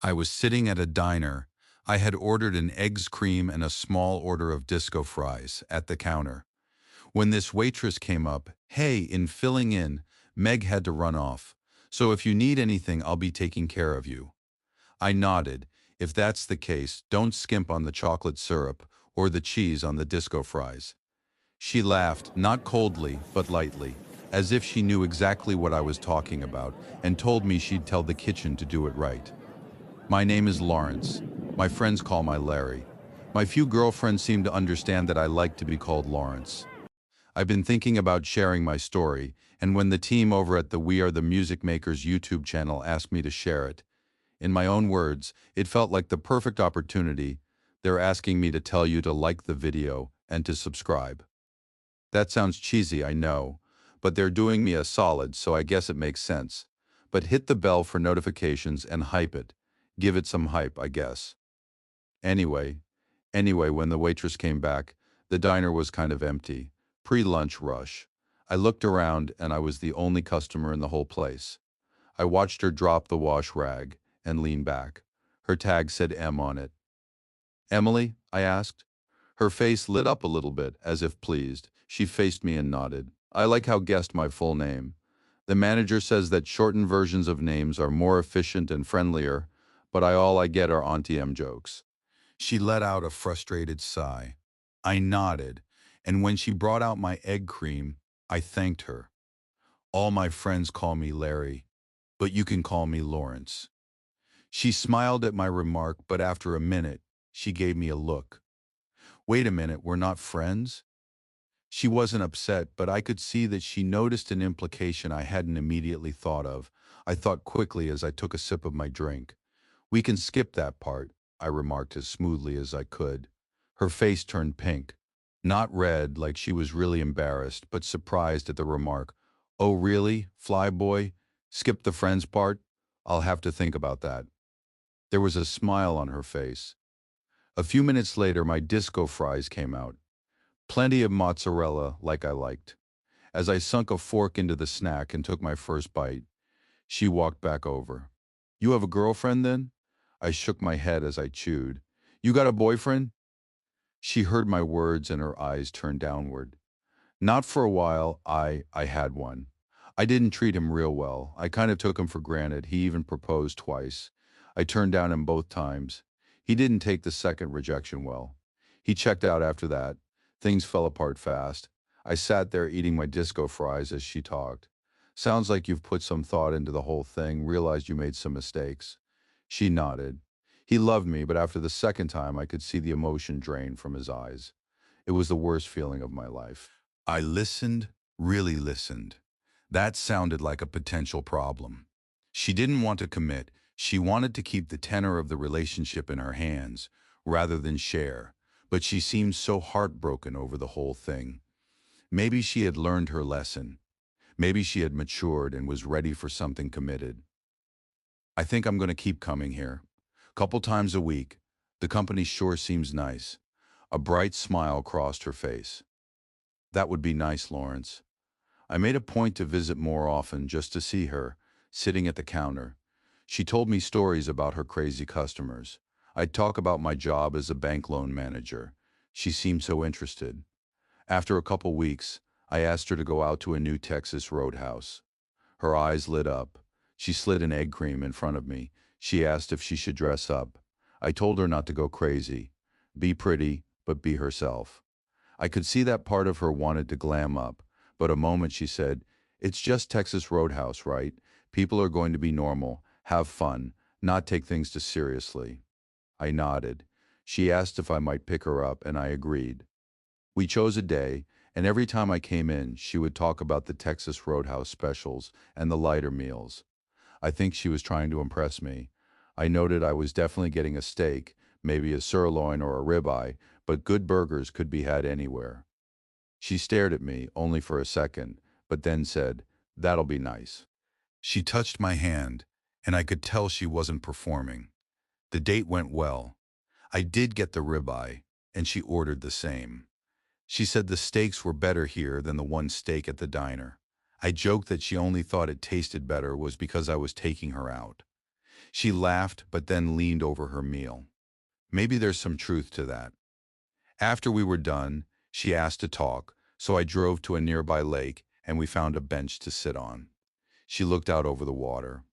I was sitting at a diner. I had ordered an eggs cream and a small order of disco fries at the counter. When this waitress came up, "Hey, in filling in, Meg had to run off. So if you need anything, I'll be taking care of you." I nodded. If that's the case, don't skimp on the chocolate syrup or the cheese on the disco fries. She laughed, not coldly, but lightly, as if she knew exactly what I was talking about, and told me she'd tell the kitchen to do it right. My name is Lawrence. My friends call me Larry. My few girlfriends seem to understand that I like to be called Lawrence. I've been thinking about sharing my story, and when the team over at the We Are the Music Makers YouTube channel asked me to share it, in my own words, it felt like the perfect opportunity. They're asking me to tell you to like the video and to subscribe. That sounds cheesy, I know, but they're doing me a solid, so I guess it makes sense. But hit the bell for notifications and hype it. Give it some hype, I guess. Anyway, when the waitress came back, the diner was kind of empty. Pre-lunch rush. I looked around and I was the only customer in the whole place. I watched her drop the wash rag and lean back. Her tag said M on it. "Emily?" I asked. Her face lit up a little bit, as if pleased. She faced me and nodded. I like how guessed my full name. The manager says that shortened versions of names are more efficient and friendlier, but all I get are Auntie M jokes. She let out a frustrated sigh. I nodded, and when she brought out my egg cream, I thanked her. "All my friends call me Larry, but you can call me Lawrence." She smiled at my remark, but after a minute, she gave me a look. "Wait a minute, we're not friends?" She wasn't upset, but I could see that she noticed an implication I hadn't immediately thought of. I thought quickly as I took a sip of my drink. "We can skip that part," I remarked as smoothly as I could. Her face turned pink. Not red, like she was really embarrassed, but surprised at the remark. "Oh really, fly boy? Skip the friends part? I'll have to think about that." There was a smile on her face. A few minutes later, my disco fries came out. Plenty of mozzarella, like I liked. As I sunk a fork into the snack and took my first bite, she walked back over. "You have a girlfriend then?" I shook my head as I chewed. "You got a boyfriend?" She heard my words and her eyes turned downward. "Not for a while. I had one. I didn't treat him real well. I kind of took him for granted. He even proposed twice. I turned down him both times. He didn't take the second rejection well. He checked out after that. Things fell apart fast. I sat there eating my disco fries as she talked. Sounds like you've put some thought into the whole thing, realized you made some mistakes." She nodded. He loved me, but after the second time I could see the emotion drain from his eyes. It was the worst feeling of my life. I listened, really listened. That sounded like a potential problem. She didn't want to commit. She wanted to keep the tenor of the relationship in her hands, rather than share. But she seemed so heartbroken over the whole thing. Maybe she had learned her lesson. Maybe she had matured and was ready for something committed. "I think I'm going to keep coming here. Couple times a week. The company sure seems nice." A bright smile crossed her face. "That would be nice, Lawrence." I made a point to visit more often just to see her, sitting at the counter. She told me stories about her crazy customers. I'd talk about my job as a bank loan manager. She seemed so interested. After a couple weeks, I asked her to go out to a new Texas roadhouse. Her eyes lit up. She slid an egg cream in front of me. She asked if she should dress up. I told her not to go crazy. Be pretty, but be herself. I could see that part of her wanted to glam up, but a moment she said, "It's just Texas Roadhouse, right? People are going to be normal, have fun, not take things too seriously." I nodded. She asked if I might pick her up, and I agreed. We chose a day, and every time I came in, she would talk about the Texas Roadhouse specials and the lighter meals. I think she was trying to impress me. I noted I was definitely getting a steak, maybe a sirloin or a ribeye, but good burgers could be had anywhere. She stared at me, only for a second, but then said, "That'll be nice." She touched my hand, and I could tell she wasn't performing. The date went well. I did get the ribeye, and she ordered the same. She said the steaks were better here than the one steak at the diner. I joked that she only thought it tasted better was because I was taking her out. She laughed, but then leaned over her meal. Maybe there's some truth to that. After we were done, she asked to talk, so I drove to a nearby lake and we found a bench to sit on. She looked out over the water.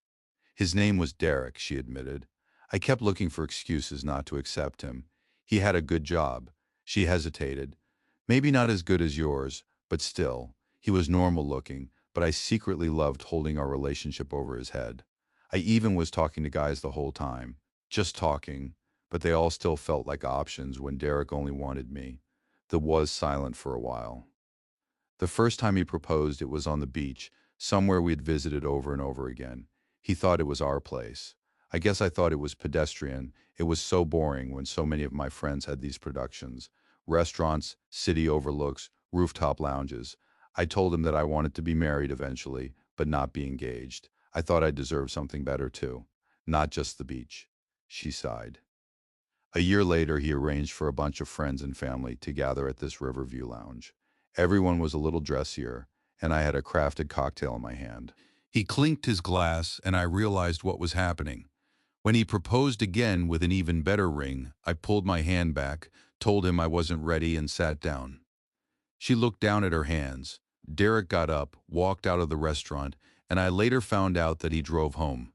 His name was Derrick, she admitted. I kept looking for excuses not to accept him. He had a good job. She hesitated. Maybe not as good as yours, but still. He was normal looking, but I secretly loved holding our relationship over his head. I even was talking to guys the whole time. Just talking, but they all still felt like options when Derrick only wanted me. The was silent for a while. The first time he proposed, it was on the beach, somewhere we'd visited over and over again. He thought it was our place. I guess I thought it was pedestrian. It was so boring when so many of my friends had these productions. Restaurants, city overlooks, rooftop lounges. I told him that I wanted to be married eventually, but not be engaged. I thought I deserved something better too. Not just the beach. She sighed. A year later, he arranged for a bunch of friends and family to gather at this Riverview lounge. Everyone was a little dressier, and I had a crafted cocktail in my hand. He clinked his glass, and I realized what was happening. When he proposed again with an even better ring, I pulled my hand back, told him I wasn't ready, and sat down. She looked down at her hands. Derrick got up, walked out of the restaurant, and I later found out that he drove home.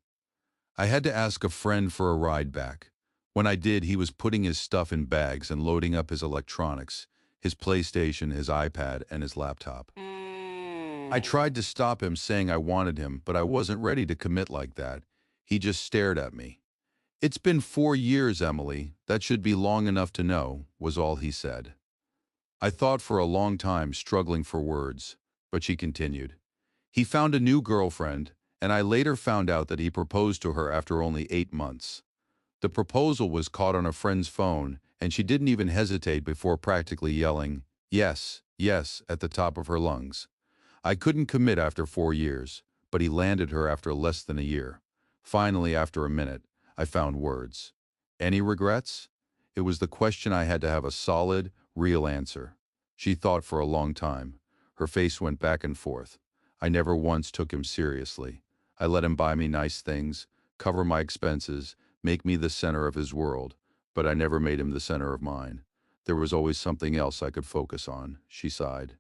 I had to ask a friend for a ride back. When I did, he was putting his stuff in bags and loading up his electronics, his PlayStation, his iPad, and his laptop. I tried to stop him, saying I wanted him, but I wasn't ready to commit like that. He just stared at me. "It's been 4 years, Emily. That should be long enough to know," was all he said. I thought for a long time, struggling for words, but she continued. He found a new girlfriend, and I later found out that he proposed to her after only 8 months. The proposal was caught on a friend's phone, and she didn't even hesitate before practically yelling, "Yes, yes," at the top of her lungs. I couldn't commit after 4 years, but he landed her after less than a year. Finally, after a minute, I found words. "Any regrets?" It was the question I had to have a solid, real answer. She thought for a long time. Her face went back and forth. I never once took him seriously. I let him buy me nice things, cover my expenses, make me the center of his world, but I never made him the center of mine. There was always something else I could focus on, she sighed.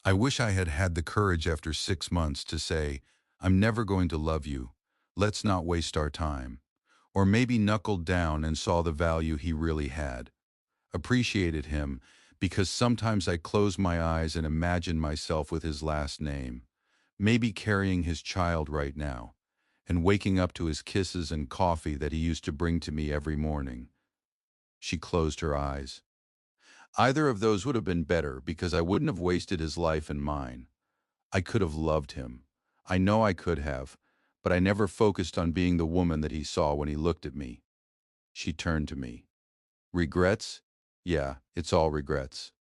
I wish I had had the courage after 6 months to say, "I'm never going to love you. Let's not waste our time." Or maybe knuckled down and saw the value he really had. Appreciated him, because sometimes I close my eyes and imagine myself with his last name, maybe carrying his child right now, and waking up to his kisses and coffee that he used to bring to me every morning. She closed her eyes. Either of those would have been better because I wouldn't have wasted his life and mine. I could have loved him. I know I could have, but I never focused on being the woman that he saw when he looked at me. She turned to me. Regrets? Yeah, it's all regrets.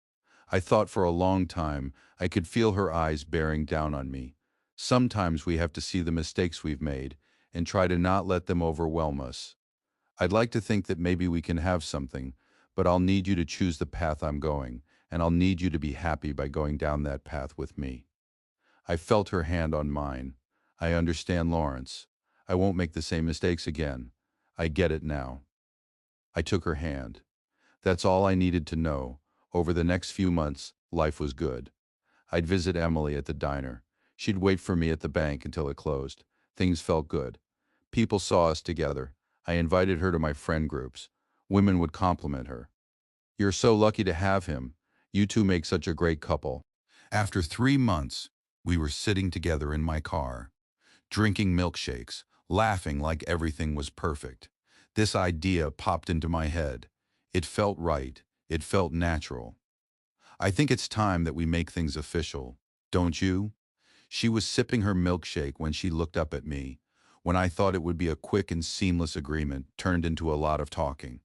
I thought for a long time. I could feel her eyes bearing down on me. Sometimes we have to see the mistakes we've made and try to not let them overwhelm us. I'd like to think that maybe we can have something, but I'll need you to choose the path I'm going, and I'll need you to be happy by going down that path with me. I felt her hand on mine. I understand, Lawrence. I won't make the same mistakes again. I get it now. I took her hand. That's all I needed to know. Over the next few months, life was good. I'd visit Emily at the diner. She'd wait for me at the bank until it closed. Things felt good. People saw us together. I invited her to my friend groups. Women would compliment her. "You're so lucky to have him. You two make such a great couple." After 3 months, we were sitting together in my car, drinking milkshakes, laughing like everything was perfect. This idea popped into my head. It felt right. It felt natural. "I think it's time that we make things official, don't you?" She was sipping her milkshake when she looked up at me. When I thought it would be a quick and seamless agreement, turned into a lot of talking.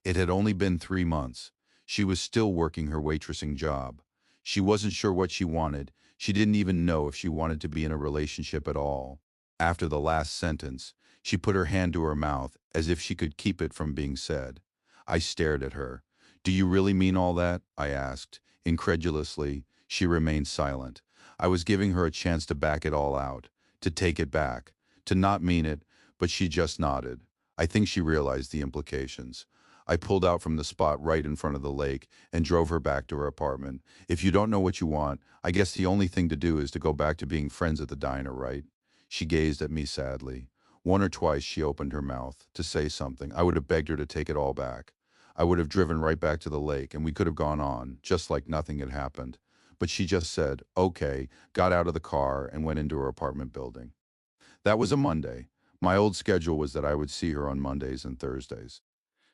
It had only been 3 months. She was still working her waitressing job. She wasn't sure what she wanted. She didn't even know if she wanted to be in a relationship at all. After the last sentence, she put her hand to her mouth as if she could keep it from being said. I stared at her. "Do you really mean all that?" I asked. Incredulously, she remained silent. I was giving her a chance to back it all out, to take it back, to not mean it, but she just nodded. I think she realized the implications. I pulled out from the spot right in front of the lake and drove her back to her apartment. If you don't know what you want, I guess the only thing to do is to go back to being friends at the diner, right? She gazed at me sadly. One or twice she opened her mouth to say something. I would have begged her to take it all back. I would have driven right back to the lake and we could have gone on, just like nothing had happened. But she just said, okay, got out of the car and went into her apartment building. That was a Monday. My old schedule was that I would see her on Mondays and Thursdays.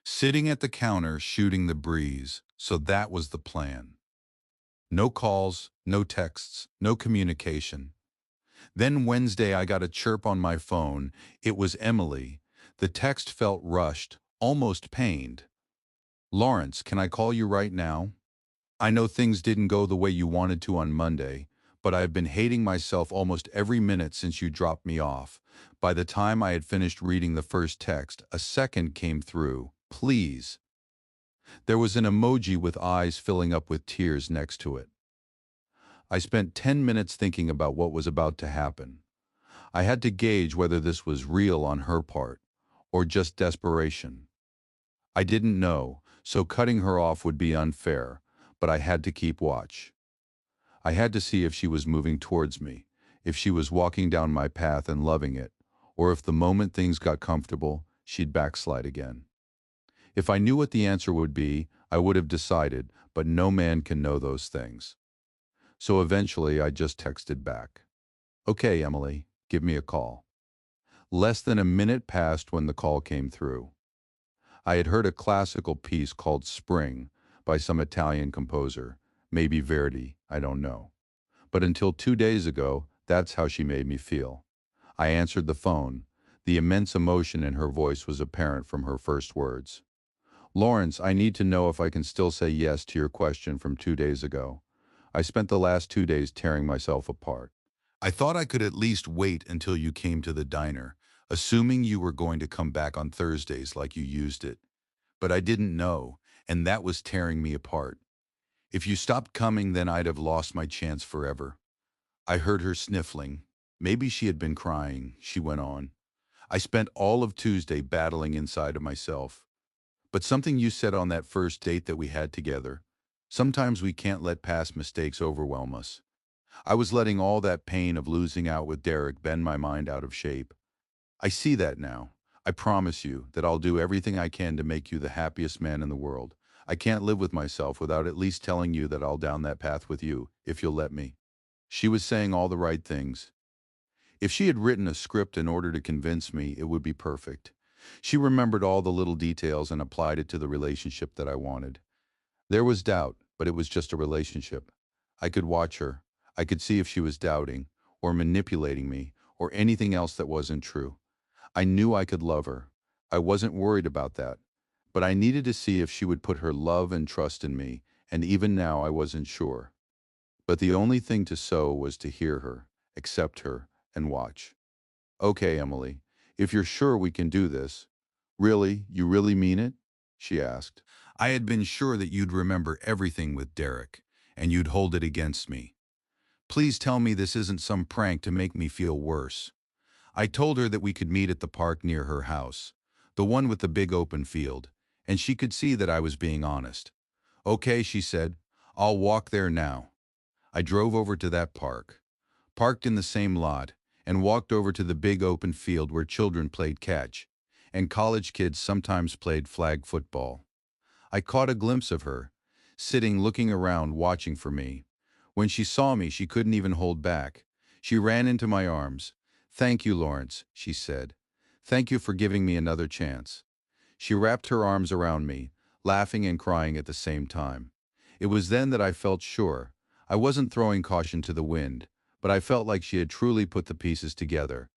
Sitting at the counter shooting the breeze, so that was the plan. No calls, no texts, no communication. Then Wednesday I got a chirp on my phone. It was Emily. The text felt rushed, almost pained. Lawrence, can I call you right now? I know things didn't go the way you wanted to on Monday, but I've been hating myself almost every minute since you dropped me off. By the time I had finished reading the first text, a second came through. Please. There was an emoji with eyes filling up with tears next to it. I spent 10 minutes thinking about what was about to happen. I had to gauge whether this was real on her part, or just desperation. I didn't know, so cutting her off would be unfair, but I had to keep watch. I had to see if she was moving towards me, if she was walking down my path and loving it, or if the moment things got comfortable, she'd backslide again. If I knew what the answer would be, I would have decided, but no man can know those things. So eventually I just texted back. Okay, Emily, give me a call. Less than a minute passed when the call came through. I had heard a classical piece called Spring by some Italian composer, maybe Verdi, I don't know. But until 2 days ago, that's how she made me feel. I answered the phone. The immense emotion in her voice was apparent from her first words. Lawrence, I need to know if I can still say yes to your question from 2 days ago. I spent the last 2 days tearing myself apart. I thought I could at least wait until you came to the diner, assuming you were going to come back on Thursdays like you used it. But I didn't know, and that was tearing me apart. If you stopped coming, then I'd have lost my chance forever. I heard her sniffling. Maybe she had been crying, she went on. I spent all of Tuesday battling inside of myself. But something you said on that first date that we had together, sometimes we can't let past mistakes overwhelm us. I was letting all that pain of losing out with Derrick bend my mind out of shape. I see that now. I promise you that I'll do everything I can to make you the happiest man in the world. I can't live with myself without at least telling you that I'll down that path with you, if you'll let me. She was saying all the right things. If she had written a script in order to convince me, it would be perfect. She remembered all the little details and applied it to the relationship that I wanted. There was doubt, but it was just a relationship. I could watch her. I could see if she was doubting, or manipulating me, or anything else that wasn't true. I knew I could love her. I wasn't worried about that. But I needed to see if she would put her love and trust in me, and even now I wasn't sure. But the only thing to sow was to hear her, accept her, and watch. Okay, Emily, if you're sure we can do this. Really, you really mean it? She asked. I had been sure that you'd remember everything with Derrick, and you'd hold it against me. Please tell me this isn't some prank to make me feel worse. I told her that we could meet at the park near her house, the one with the big open field, and she could see that I was being honest. Okay, she said, I'll walk there now. I drove over to that park, parked in the same lot, and walked over to the big open field where children played catch, and college kids sometimes played flag football. I caught a glimpse of her, sitting looking around watching for me. When she saw me, she couldn't even hold back. She ran into my arms. Thank you, Lawrence, she said. Thank you for giving me another chance. She wrapped her arms around me, laughing and crying at the same time. It was then that I felt sure. I wasn't throwing caution to the wind, but I felt like she had truly put the pieces together.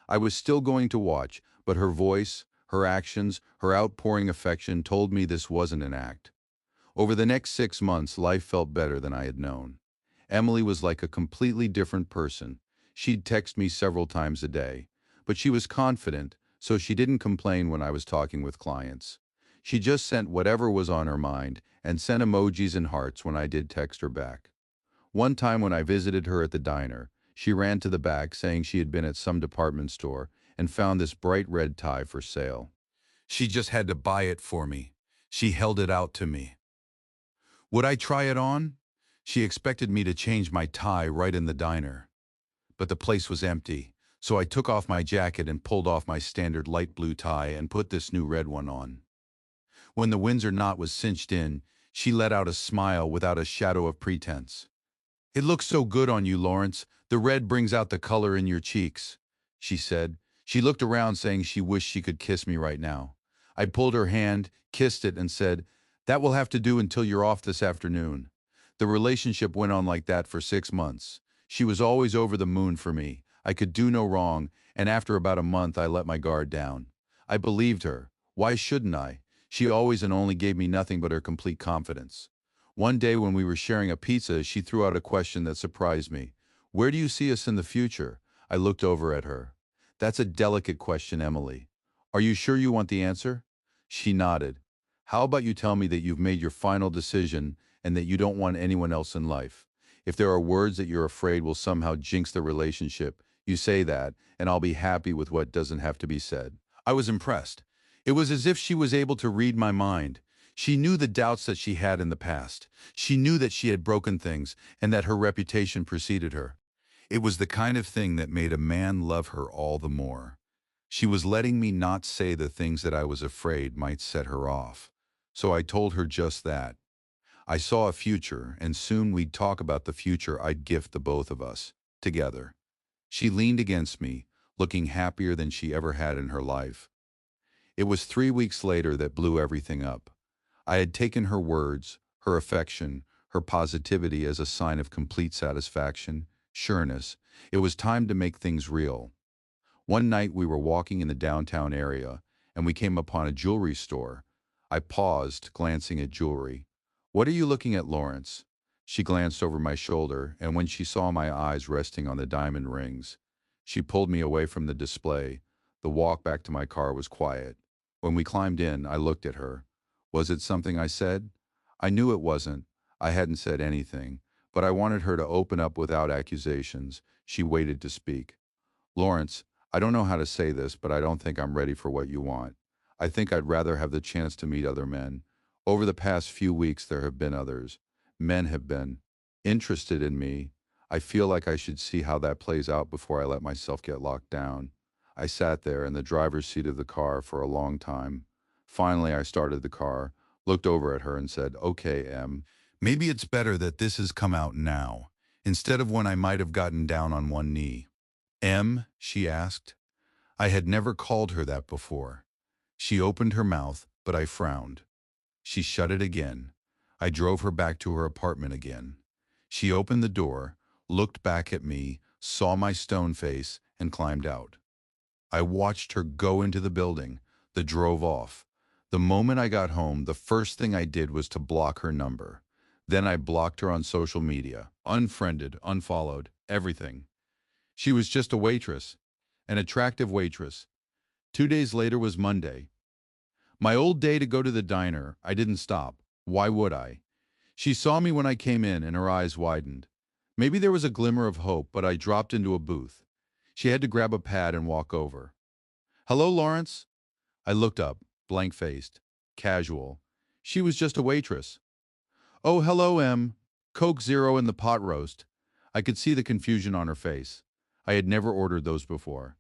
I was still going to watch, but her voice, her actions, her outpouring affection told me this wasn't an act. Over the next 6 months, life felt better than I had known. Emily was like a completely different person. She'd text me several times a day, but she was confident, so she didn't complain when I was talking with clients. She just sent whatever was on her mind and sent emojis and hearts when I did text her back. One time when I visited her at the diner, she ran to the back saying she had been at some department store and found this bright red tie for sale. She just had to buy it for me. She held it out to me. Would I try it on? She expected me to change my tie right in the diner. But the place was empty, so I took off my jacket and pulled off my standard light blue tie and put this new red one on. When the Windsor knot was cinched in, she let out a smile without a shadow of pretense. "It looks so good on you, Lawrence. The red brings out the color in your cheeks," she said. She looked around saying she wished she could kiss me right now. I pulled her hand, kissed it, and said, "That will have to do until you're off this afternoon." The relationship went on like that for 6 months. She was always over the moon for me. I could do no wrong, and after about a month I let my guard down. I believed her. Why shouldn't I? She always and only gave me nothing but her complete confidence. One day when we were sharing a pizza, she threw out a question that surprised me. "Where do you see us in the future?" I looked over at her. "That's a delicate question, Emily. Are you sure you want the answer?" She nodded. "How about you tell me that you've made your final decision and that you don't want anyone else in life? If there are words that you're afraid will somehow jinx the relationship, you say that, and I'll be happy with what doesn't have to be said." I was impressed. It was as if she was able to read my mind. She knew the doubts that she had in the past. She knew that she had broken things and that her reputation preceded her. It was the kind of thing that made a man love her all the more. She was letting me not say the things that I was afraid might set her off. So I told her just that. I saw a future, and soon we'd talk about the future I'd gift the both of us, together. She leaned against me, looking happier than she ever had in her life. It was 3 weeks later that blew everything up. I had taken her words, her affection, her positivity as a sign of complete satisfaction, sureness. It was time to make things real. One night we were walking in the downtown area, and we came upon a jewelry store. I paused, glancing at jewelry. "What are you looking at, Lawrence?" She glanced over my shoulder, and when she saw my eyes resting on the diamond rings, she pulled me away from the display. The walk back to my car was quiet. When we climbed in, I looked at her. Was it something I said? I knew it wasn't. I hadn't said anything, but I wanted her to open up without accusations. She waited to speak. "Lawrence, I don't know how to say this, but I don't think I'm ready for what you want. I think I'd rather have the chance to meet other men. Over the past few weeks, there have been others. Men have been interested in me. I feel like I should see how that plays out before I let myself get locked down." I sat there in the driver's seat of the car for a long time. Finally, I started the car, looked over at her and said, "Okay, Em, maybe it's better that this has come out now, instead of when I might have gotten down on one knee." "Em?" she asked. I had never called her that before. She opened her mouth, but I frowned. She shut it again. I drove her back to her apartment again. She opened the door, looked back at me, saw my stone face, and climbed out. I watched her go into the building, then drove off. The moment I got home, the first thing I did was to block her number. Then I blocked her on social media, unfriended, unfollowed, everything. She was just a waitress, an attractive waitress. 2 days later was Monday. My old day to go to the diner. I didn't stop. Why would I? She saw me when I came in, and her eyes widened. Maybe there was a glimmer of hope, but I dropped into a booth. She had to grab a pad and walk over. "Hello, Lawrence." I looked up, blank-faced, casual. She was just a waitress. "Oh, hello, Em. Coke Zero and the pot roast." I could see the confusion on her face. I had never ordered those before.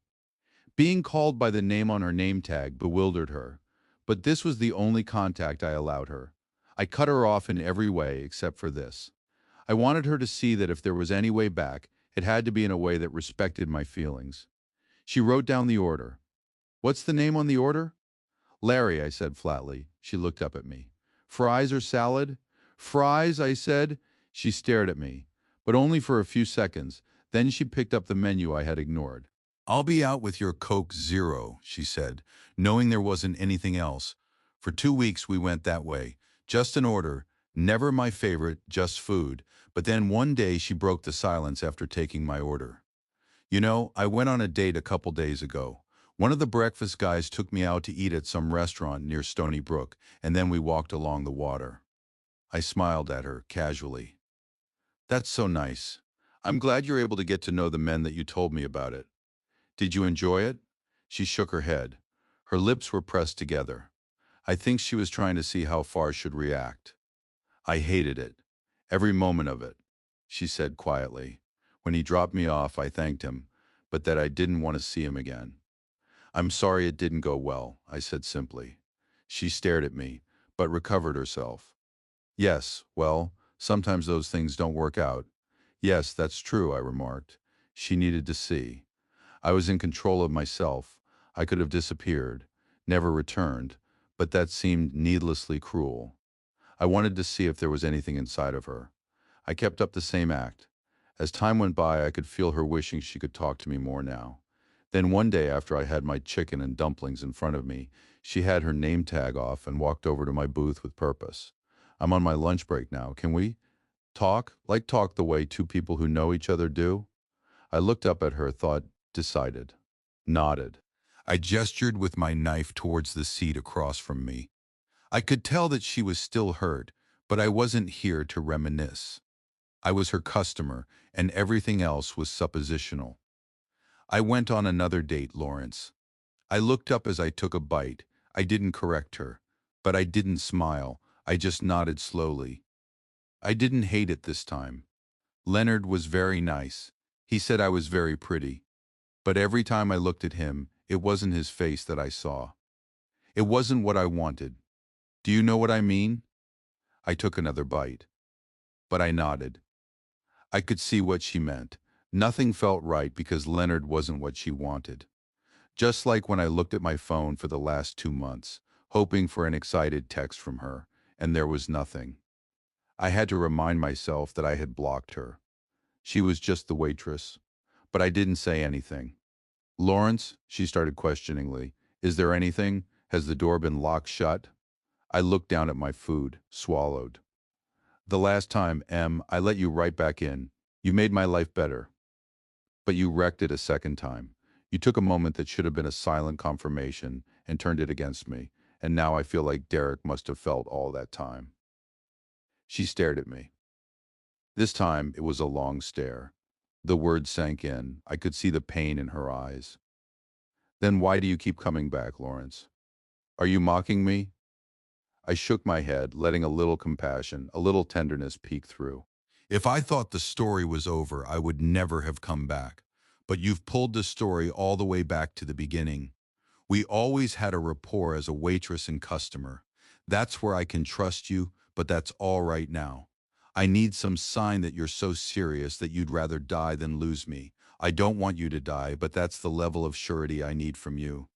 Being called by the name on her name tag bewildered her, but this was the only contact I allowed her. I cut her off in every way except for this. I wanted her to see that if there was any way back, it had to be in a way that respected my feelings. She wrote down the order. "What's the name on the order?" "Larry," I said flatly. She looked up at me. "Fries or salad?" "Fries," I said. She stared at me, but only for a few seconds. Then she picked up the menu I had ignored. "I'll be out with your Coke Zero," she said, knowing there wasn't anything else. For 2 weeks we went that way. Just an order, never my favorite, just food. But then one day she broke the silence after taking my order. "You know, I went on a date a couple days ago. One of the breakfast guys took me out to eat at some restaurant near Stony Brook, and then we walked along the water." I smiled at her, casually. "That's so nice. I'm glad you're able to get to know the men that you told me about it. Did you enjoy it?" She shook her head. Her lips were pressed together. I think she was trying to see how far she'd react. I hated it. Every moment of it, she said quietly. When he dropped me off, I thanked him, but that I didn't want to see him again. I'm sorry it didn't go well, I said simply. She stared at me, but recovered herself. Yes, well, sometimes those things don't work out. Yes, that's true, I remarked. She needed to see. I was in control of myself. I could have disappeared, never returned, but that seemed needlessly cruel. I wanted to see if there was anything inside of her. I kept up the same act. As time went by, I could feel her wishing she could talk to me more now. Then one day, after I had my chicken and dumplings in front of me, she had her name tag off and walked over to my booth with purpose. I'm on my lunch break now. Can we talk? Like talk the way two people who know each other do? I looked up at her, thought, decided, nodded. I gestured with my knife towards the seat across from me. I could tell that she was still hurt, but I wasn't here to reminisce. I was her customer, and everything else was suppositional. I went on another date, Lawrence. I looked up as I took a bite. I didn't correct her, but I didn't smile. I just nodded slowly. I didn't hate it this time. Leonard was very nice. He said I was very pretty. But every time I looked at him, it wasn't his face that I saw. It wasn't what I wanted. Do you know what I mean? I took another bite. But I nodded. I could see what she meant. Nothing felt right because Leonard wasn't what she wanted. Just like when I looked at my phone for the last 2 months, hoping for an excited text from her, and there was nothing. I had to remind myself that I had blocked her. She was just the waitress. But I didn't say anything. Lawrence, she started questioningly, is there anything? Has the door been locked shut? I looked down at my food, swallowed. The last time, Em, I let you right back in. You made my life better. But you wrecked it a second time. You took a moment that should have been a silent confirmation and turned it against me, and now I feel like Derrick must have felt all that time. She stared at me. This time, it was a long stare. The words sank in. I could see the pain in her eyes. Then why do you keep coming back, Lawrence? Are you mocking me? I shook my head, letting a little compassion, a little tenderness peek through. If I thought the story was over, I would never have come back. But you've pulled the story all the way back to the beginning. We always had a rapport as a waitress and customer. That's where I can trust you, but that's all right now. I need some sign that you're so serious that you'd rather die than lose me. I don't want you to die, but that's the level of surety I need from you.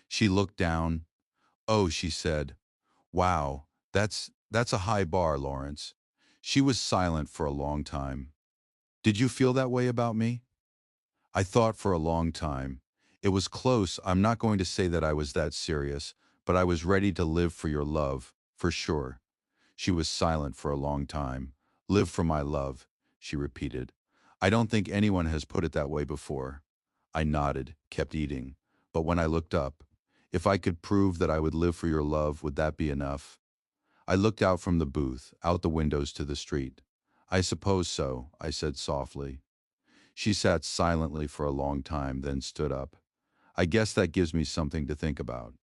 She looked down. Oh, she said. Wow, that's a high bar, Lawrence. She was silent for a long time. Did you feel that way about me? I thought for a long time. It was close. I'm not going to say that I was that serious, but I was ready to live for your love, for sure. She was silent for a long time. Live for my love, she repeated. I don't think anyone has put it that way before. I nodded, kept eating. But when I looked up, if I could prove that I would live for your love, would that be enough? I looked out from the booth, out the windows to the street. I suppose so, I said softly. She sat silently for a long time, then stood up. I guess that gives me something to think about.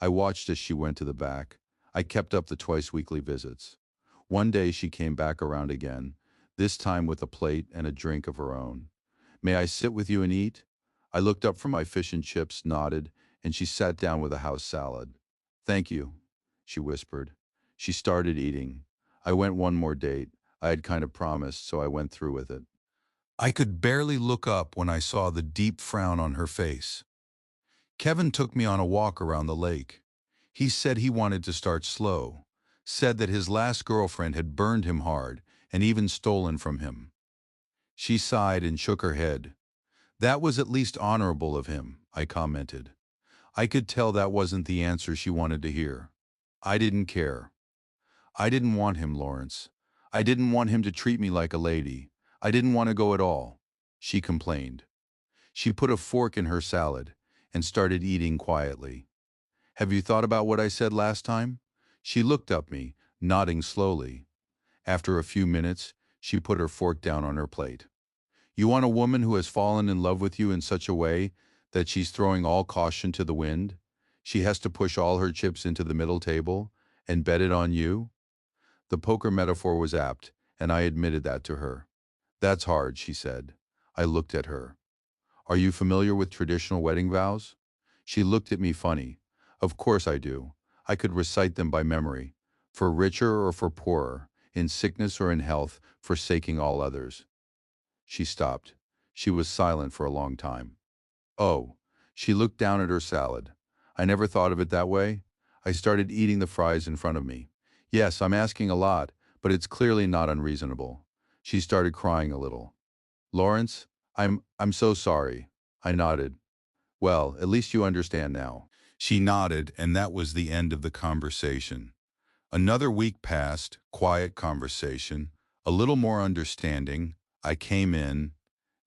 I watched as she went to the back. I kept up the twice-weekly visits. One day she came back around again, this time with a plate and a drink of her own. May I sit with you and eat? I looked up from my fish and chips, nodded, and she sat down with a house salad. Thank you, she whispered. She started eating. I went one more date. I had kind of promised, so I went through with it. I could barely look up when I saw the deep frown on her face. Kevin took me on a walk around the lake. He said he wanted to start slow, said that his last girlfriend had burned him hard and even stolen from him. She sighed and shook her head. That was at least honorable of him, I commented. I could tell that wasn't the answer she wanted to hear. I didn't care. I didn't want him, Lawrence. I didn't want him to treat me like a lady. I didn't want to go at all, she complained. She put a fork in her salad and started eating quietly. Have you thought about what I said last time? She looked at me, nodding slowly. After a few minutes, she put her fork down on her plate. You want a woman who has fallen in love with you in such a way That she's throwing all caution to the wind? She has to push all her chips into the middle table and bet it on you? The poker metaphor was apt, and I admitted that to her. That's hard, she said. I looked at her. Are you familiar with traditional wedding vows? She looked at me funny. Of course I do. I could recite them by memory. For richer or for poorer, in sickness or in health, forsaking all others. She stopped. She was silent for a long time. Oh, she looked down at her salad. I never thought of it that way. I started eating the fries in front of me. Yes, I'm asking a lot, but it's clearly not unreasonable. She started crying a little. Lawrence, I'm so sorry. I nodded. Well, at least you understand now. She nodded, and that was the end of the conversation. Another week passed, quiet conversation, a little more understanding. I came in,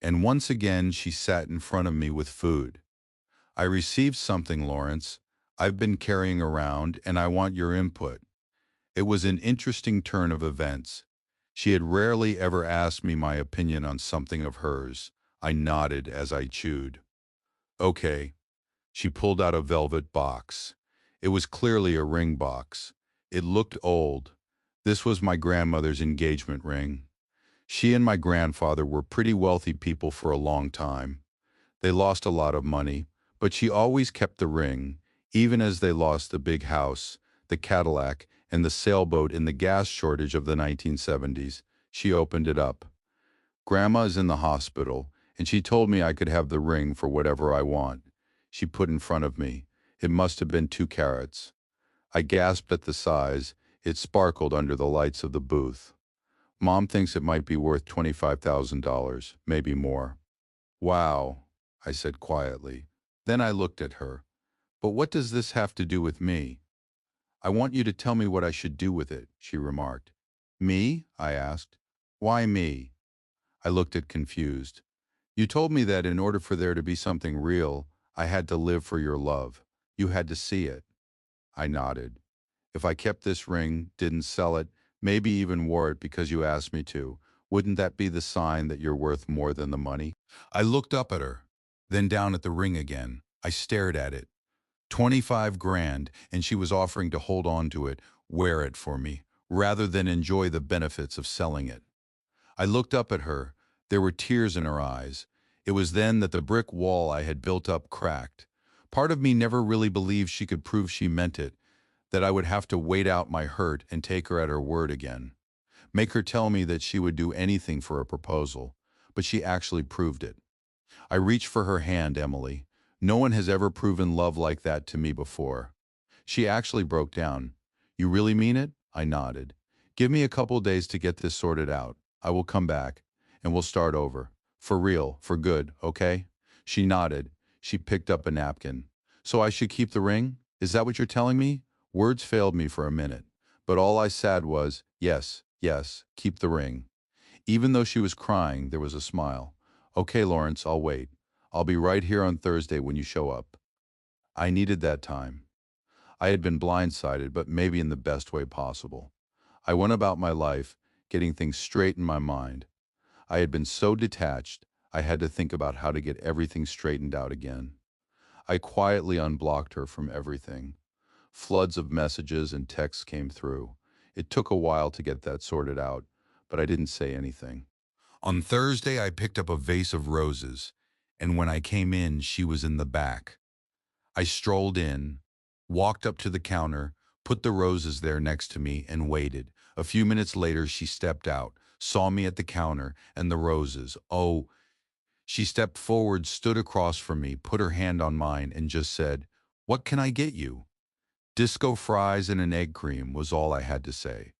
and once again she sat in front of me with food. I received something, Lawrence. I've been carrying around, and I want your input. It was an interesting turn of events. She had rarely ever asked me my opinion on something of hers. I nodded as I chewed. Okay. She pulled out a velvet box. It was clearly a ring box. It looked old. This was my grandmother's engagement ring. She and my grandfather were pretty wealthy people for a long time. They lost a lot of money, but she always kept the ring, even as they lost the big house, the Cadillac, and the sailboat in the gas shortage of the 1970s. She opened it up. Grandma is in the hospital, and she told me I could have the ring for whatever I want. She put in front of me. It must have been 2 carats. I gasped at the size. It sparkled under the lights of the booth. Mom thinks it might be worth $25,000, maybe more. Wow, I said quietly. Then I looked at her. But what does this have to do with me? I want you to tell me what I should do with it, she remarked. Me? I asked. Why me? I looked at confused. You told me that in order for there to be something real, I had to live for your love. You had to see it. I nodded. If I kept this ring, didn't sell it, maybe even wore it because you asked me to, wouldn't that be the sign that you're worth more than the money? I looked up at her, then down at the ring again. I stared at it. 25 grand, and she was offering to hold on to it, wear it for me, rather than enjoy the benefits of selling it. I looked up at her. There were tears in her eyes. It was then that the brick wall I had built up cracked. Part of me never really believed she could prove she meant it, that I would have to wait out my hurt and take her at her word again. Make her tell me that she would do anything for a proposal, but she actually proved it. I reached for her hand, Emily. No one has ever proven love like that to me before. She actually broke down. You really mean it? I nodded. Give me a couple days to get this sorted out. I will come back, and we'll start over. For real, for good, okay? She nodded. She picked up a napkin. So I should keep the ring? Is that what you're telling me? Words failed me for a minute, but all I said was, yes, yes, keep the ring. Even though she was crying, there was a smile. Okay, Lawrence, I'll wait. I'll be right here on Thursday when you show up. I needed that time. I had been blindsided, but maybe in the best way possible. I went about my life, getting things straight in my mind. I had been so detached, I had to think about how to get everything straightened out again. I quietly unblocked her from everything. Floods of messages and texts came through. It took a while to get that sorted out, but I didn't say anything. On Thursday, I picked up a vase of roses, and when I came in, she was in the back. I strolled in, walked up to the counter, put the roses there next to me, and waited. A few minutes later, she stepped out, saw me at the counter, and the roses. Oh, she stepped forward, stood across from me, put her hand on mine, and just said, "What can I get you?" Disco fries and an egg cream was all I had to say.